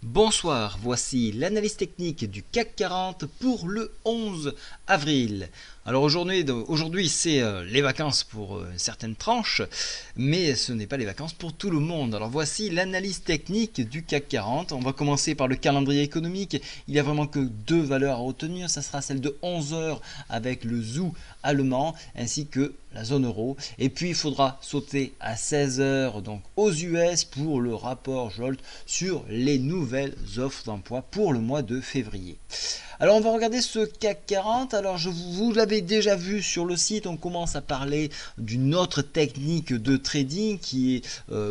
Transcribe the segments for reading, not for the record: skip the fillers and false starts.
Bonsoir, voici l'analyse technique du CAC 40 pour le 11 avril. Alors aujourd'hui c'est les vacances pour certaines tranches, mais ce n'est pas les vacances pour tout le monde. Alors voici l'analyse technique du CAC 40. On va commencer par le calendrier économique. Il n'y a vraiment que deux valeurs à retenir. Ça sera celle de 11 heures avec le ZOO allemand ainsi que la zone euro. Et puis il faudra sauter à 16 heures donc aux US pour le rapport Jolt sur les nouvelles offres d'emploi pour le mois de février. Alors on va regarder ce CAC 40. Alors vous l'avez déjà vu sur le site, on commence à parler d'une autre technique de trading qui est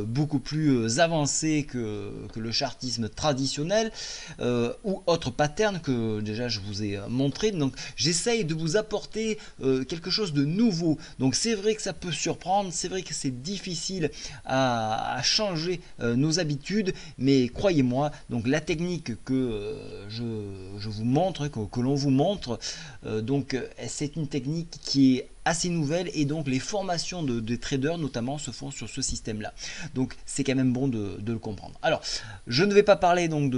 beaucoup plus avancée que le chartisme traditionnel ou autre pattern que déjà je vous ai montré. Donc j'essaye de vous apporter quelque chose de nouveau. Donc c'est vrai que ça peut surprendre, c'est vrai que c'est difficile à changer nos habitudes, mais croyez-moi, donc la technique que je vous montre, que l'on vous montre, c'est une technique qui est assez nouvelle et donc les formations des traders notamment se font sur ce système là, donc c'est quand même bon de le comprendre. Alors je ne vais pas parler donc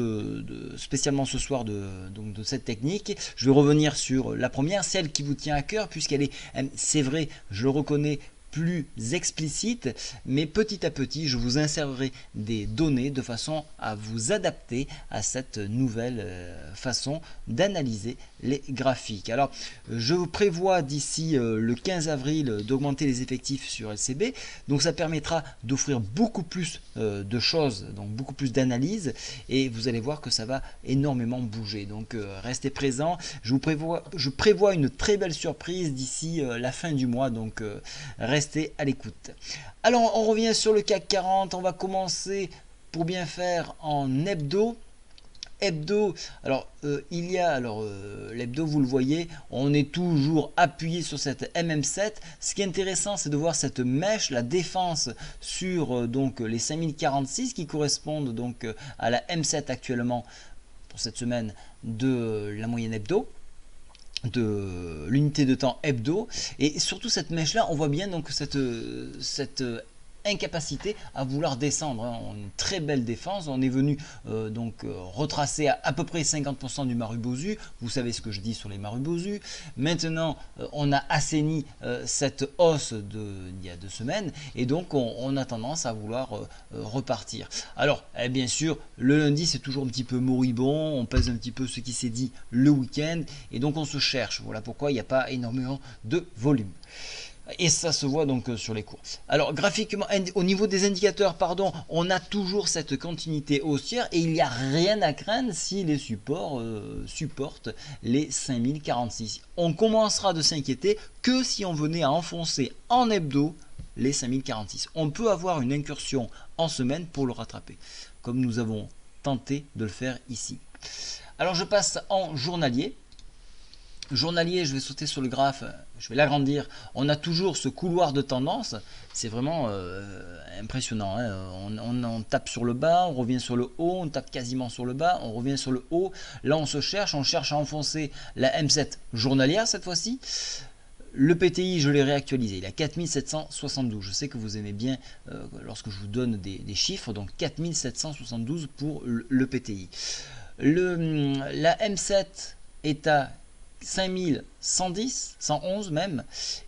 spécialement ce soir de cette technique, je vais revenir sur la première, celle qui vous tient à cœur, puisqu'elle est, c'est vrai, je le reconnais, plus explicite, mais petit à petit je vous insérerai des données de façon à vous adapter à cette nouvelle façon d'analyser les graphiques. Alors je vous prévois d'ici le 15 avril d'augmenter les effectifs sur LCB, donc ça permettra d'offrir beaucoup plus de choses, donc beaucoup plus d'analyses, et vous allez voir que ça va énormément bouger, donc restez présents. Je prévois une très belle surprise d'ici la fin du mois, donc restez à l'écoute. Alors on revient sur le CAC 40, on va commencer pour bien faire en hebdo. Alors l'hebdo, vous le voyez, on est toujours appuyé sur cette MM7. Ce qui est intéressant, c'est de voir cette mèche, la défense sur donc les 5046 qui correspondent donc à la M7 actuellement pour cette semaine de la moyenne hebdo, de l'unité de temps hebdo, et surtout cette mèche là on voit bien donc cette incapacité à vouloir descendre, hein. Une très belle défense, on est venu retracer à peu près 50% du Marubozu, vous savez ce que je dis sur les Marubozu. Maintenant on a assaini cette hausse d'il y a 2 semaines, et donc on a tendance à vouloir repartir. Alors bien sûr le lundi c'est toujours un petit peu moribond, on pèse un petit peu ce qui s'est dit le week-end, et donc on se cherche, voilà pourquoi il n'y a pas énormément de volume. Et ça se voit donc sur les cours. Alors graphiquement, au niveau des indicateurs, pardon, on a toujours cette continuité haussière et il n'y a rien à craindre si les supports supportent les 5046. On commencera de s'inquiéter que si on venait à enfoncer en hebdo les 5046. On peut avoir une incursion en semaine pour le rattraper, comme nous avons tenté de le faire ici. Alors je passe en journalier. Journalier, je vais sauter sur le graphe, je vais l'agrandir. On a toujours ce couloir de tendance, c'est vraiment impressionnant, hein. On tape sur le bas, on revient sur le haut, on tape quasiment sur le bas, on revient sur le haut. Là on cherche à enfoncer la M7 journalière cette fois-ci. Le PTI, je l'ai réactualisé, il est à 4772. Je sais que vous aimez bien lorsque je vous donne des chiffres, donc 4772 pour le PTI. La M7 est à 5110, 111 même,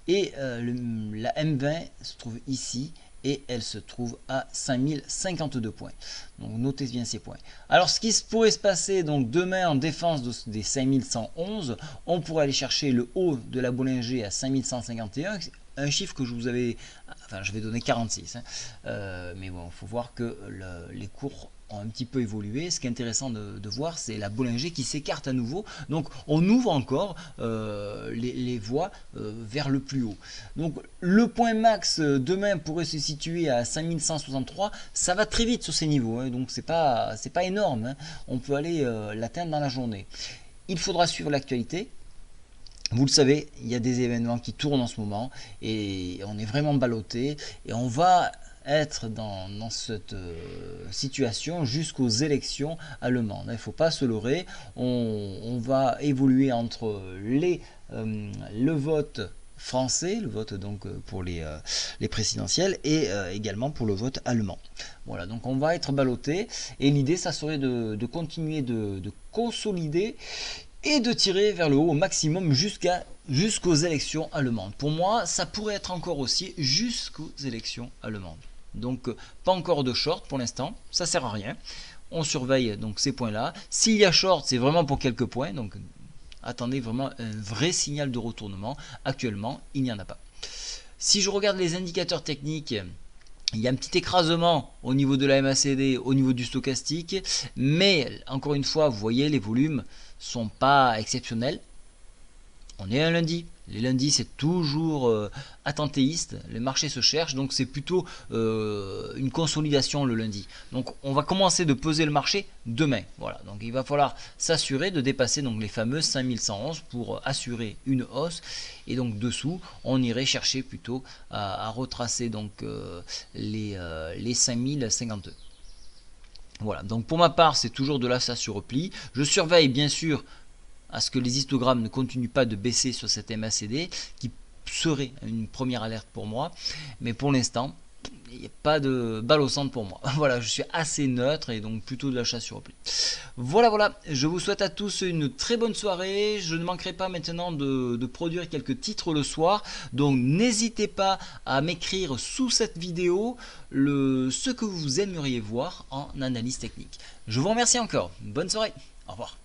et la M20 se trouve ici et elle se trouve à 5052 points. Donc notez bien ces points. Alors ce qui pourrait se passer donc demain en défense des 5111, on pourrait aller chercher le haut de la Bollinger à 5151, un chiffre que je vous avais, enfin je vais donner 46, hein. Mais bon, il faut voir que les cours ont un petit peu évolué. Ce qui est intéressant de voir, c'est la Bollinger qui s'écarte à nouveau, donc on ouvre encore les voies vers le plus haut. Donc le point max demain pourrait se situer à 5163, ça va très vite sur ces niveaux, hein, donc c'est pas énorme, hein. On peut aller l'atteindre dans la journée. Il faudra suivre l'actualité. Vous le savez, il y a des événements qui tournent en ce moment et on est vraiment ballotté et on va être dans cette situation jusqu'aux élections allemandes. Il ne faut pas se leurrer, on va évoluer entre le vote français, le vote donc pour les présidentielles, et également pour le vote allemand. Voilà, donc on va être ballotté, et l'idée ça serait de continuer de consolider et de tirer vers le haut au maximum jusqu'aux élections allemandes. Pour moi, ça pourrait être encore aussi jusqu'aux élections allemandes. Donc pas encore de short pour l'instant, ça sert à rien. On surveille donc ces points-là. S'il y a short, c'est vraiment pour quelques points, donc attendez vraiment un vrai signal de retournement. Actuellement, il n'y en a pas. Si je regarde les indicateurs techniques, il y a un petit écrasement au niveau de la MACD, au niveau du stochastique, mais encore une fois, vous voyez, les volumes sont pas exceptionnels. On est un lundi. Les lundis, c'est toujours attentéiste. Les marchés se cherchent, donc c'est plutôt une consolidation le lundi. Donc on va commencer de peser le marché demain. Voilà. Donc il va falloir s'assurer de dépasser donc les fameux 5111 pour assurer une hausse. Et donc dessous, on irait chercher plutôt à retracer donc les 5052. Voilà. Donc pour ma part, c'est toujours de l'achat sur repli. Je surveille bien sûr à ce que les histogrammes ne continuent pas de baisser sur cette MACD, qui serait une première alerte pour moi. Mais pour l'instant, il n'y a pas de balle au centre pour moi. Voilà, je suis assez neutre et donc plutôt de l'achat sur repli. Voilà, je vous souhaite à tous une très bonne soirée. Je ne manquerai pas maintenant de produire quelques titres le soir. Donc n'hésitez pas à m'écrire sous cette vidéo ce que vous aimeriez voir en analyse technique. Je vous remercie encore. Bonne soirée. Au revoir.